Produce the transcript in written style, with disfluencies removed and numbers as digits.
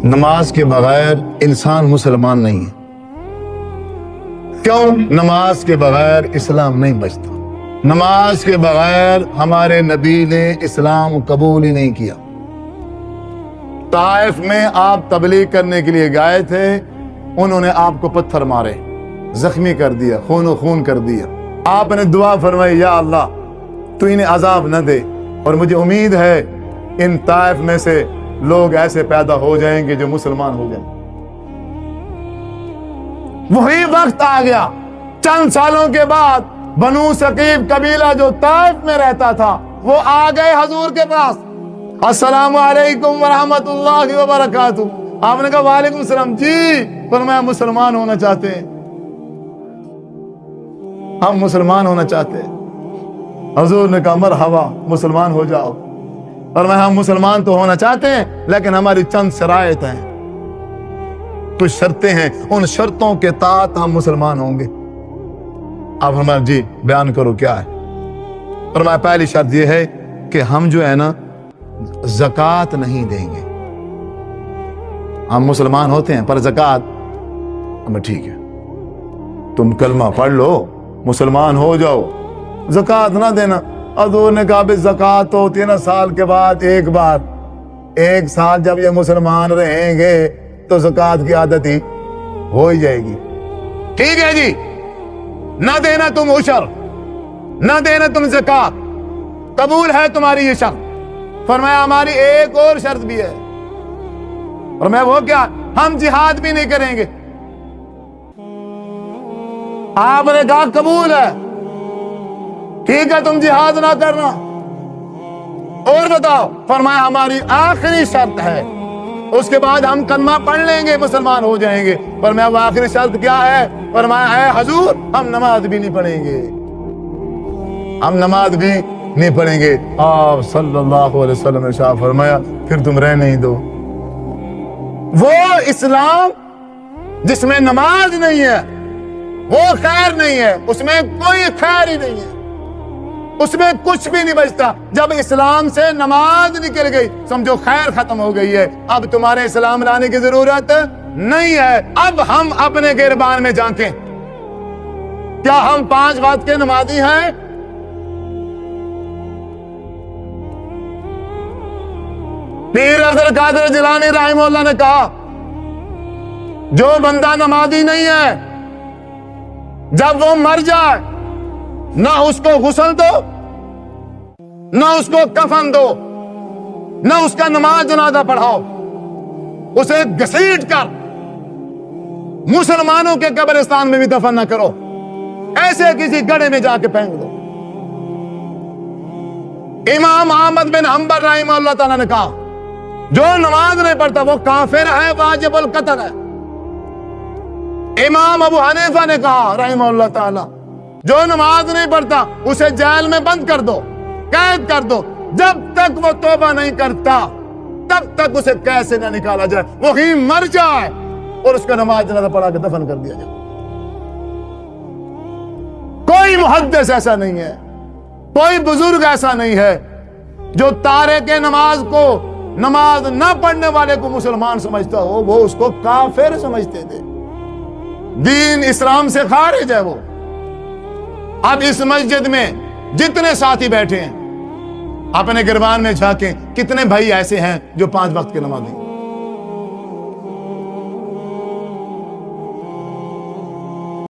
نماز کے بغیر انسان مسلمان نہیں ہے۔ کیوں؟ نماز کے بغیر اسلام نہیں بچتا، نماز کے بغیر ہمارے نبی نے اسلام قبول ہی نہیں کیا۔ طائف میں آپ تبلیغ کرنے کے لیے گئے تھے، انہوں نے آپ کو پتھر مارے، زخمی کر دیا، خون و خون کر دیا۔ آپ نے دعا فرمائی، یا اللہ تو انہیں عذاب نہ دے، اور مجھے امید ہے ان طائف میں سے لوگ ایسے پیدا ہو جائیں گے جو مسلمان ہو جائیں۔ وہی وقت آ گیا، چند سالوں کے بعد بنو ثقیف قبیلہ جو طائف میں رہتا تھا وہ آ گئے حضور کے پاس، السلام علیکم ورحمۃ اللہ وبرکاتہ۔ آپ نے کہا وعلیکم السلام، جی فرمایا مسلمان ہونا چاہتے ہیں، ہم مسلمان ہونا چاہتے ہیں۔ حضور نے کہا مرحبا، مسلمان ہو جاؤ۔ فرمایا ہم مسلمان تو ہونا چاہتے ہیں لیکن ہماری چند شرائط ہیں، کچھ شرطیں ہیں، ان شرطوں کے تحت ہم مسلمان ہوں گے۔ آپ فرمایا جی بیان کرو کیا ہے۔ فرمایا پہلی شرط یہ ہے کہ ہم جو ہے نا زکوٰۃ نہیں دیں گے، ہم مسلمان ہوتے ہیں پر زکوٰۃ ہمیں ٹھیک ہے، تم کلمہ پڑھ لو مسلمان ہو جاؤ، زکوٰۃ نہ دینا۔ حضور نے کہا زکوٰۃ ہوتی ہے نا سال کے بعد ایک بار، ایک سال جب یہ مسلمان رہیں گے تو زکوٰۃ کی عادت ہی ہو ہی جائے گی۔ ٹھیک ہے جی، نہ دینا تم عشر، نہ دینا تم زکوٰۃ، قبول ہے تمہاری یہ شرط۔ فرمایا ہماری ایک اور شرط بھی ہے۔ فرمایا وہ کیا؟ ہم جہاد بھی نہیں کریں گے۔ آپ نے کہا قبول ہے، ٹھیک ہے تم جہاد نہ کرنا، اور بتاؤ؟ فرمایا ہماری آخری شرط ہے، اس کے بعد ہم کلمہ پڑھ لیں گے مسلمان ہو جائیں گے۔ فرمایا وہ آخری شرط کیا ہے؟ فرمایا اے حضور ہم نماز بھی نہیں پڑھیں گے، ہم نماز بھی نہیں پڑھیں گے۔ آپ صلی اللہ علیہ وسلم نے شاہ فرمایا پھر تم رہنے ہی دو۔ وہ اسلام جس میں نماز نہیں ہے وہ خیر نہیں ہے، اس میں کوئی خیر ہی نہیں ہے، اس میں کچھ بھی نہیں بچتا۔ جب اسلام سے نماز نکل گئی سمجھو خیر ختم ہو گئی ہے، اب تمہارے اسلام لانے کی ضرورت نہیں ہے۔ اب ہم اپنے گربان میں جھانکیں، کیا ہم 5 وقت کے نمازی ہیں؟ پیر عبد القادر جیلانی رحمہ اللہ نے کہا جو بندہ نمازی نہیں ہے جب وہ مر جائے نہ اس کو غسل دو، نہ اس کو کفن دو، نہ اس کا نماز جنازہ پڑھاؤ، اسے گھسیٹ کر مسلمانوں کے قبرستان میں بھی دفن نہ کرو، ایسے کسی گڑھے میں جا کے پھینک دو۔ امام احمد بن حنبل رحمہ اللہ تعالیٰ نے کہا جو نماز نہیں پڑھتا وہ کافر ہے، واجب القتل ہے۔ امام ابو حنیفہ نے کہا رحمہ اللہ تعالی جو نماز نہیں پڑھتا اسے جیل میں بند کر دو، قید کر دو، جب تک وہ توبہ نہیں کرتا تب تک اسے کیسے نہ نکالا جائے، وہی مر جائے اور اس کا نماز جنازہ پڑھا کے دفن کر دیا جائے۔ کوئی محدث ایسا نہیں ہے، کوئی بزرگ ایسا نہیں ہے جو تارک نماز کو، نماز نہ پڑھنے والے کو مسلمان سمجھتا ہو، وہ اس کو کافر سمجھتے تھے، دین اسلام سے خارج ہے وہ۔ اب اس مسجد میں جتنے ساتھی بیٹھے ہیں اپنے گربان میں جھانکیں، کتنے بھائی ایسے ہیں جو 5 وقت کی نماز نہیں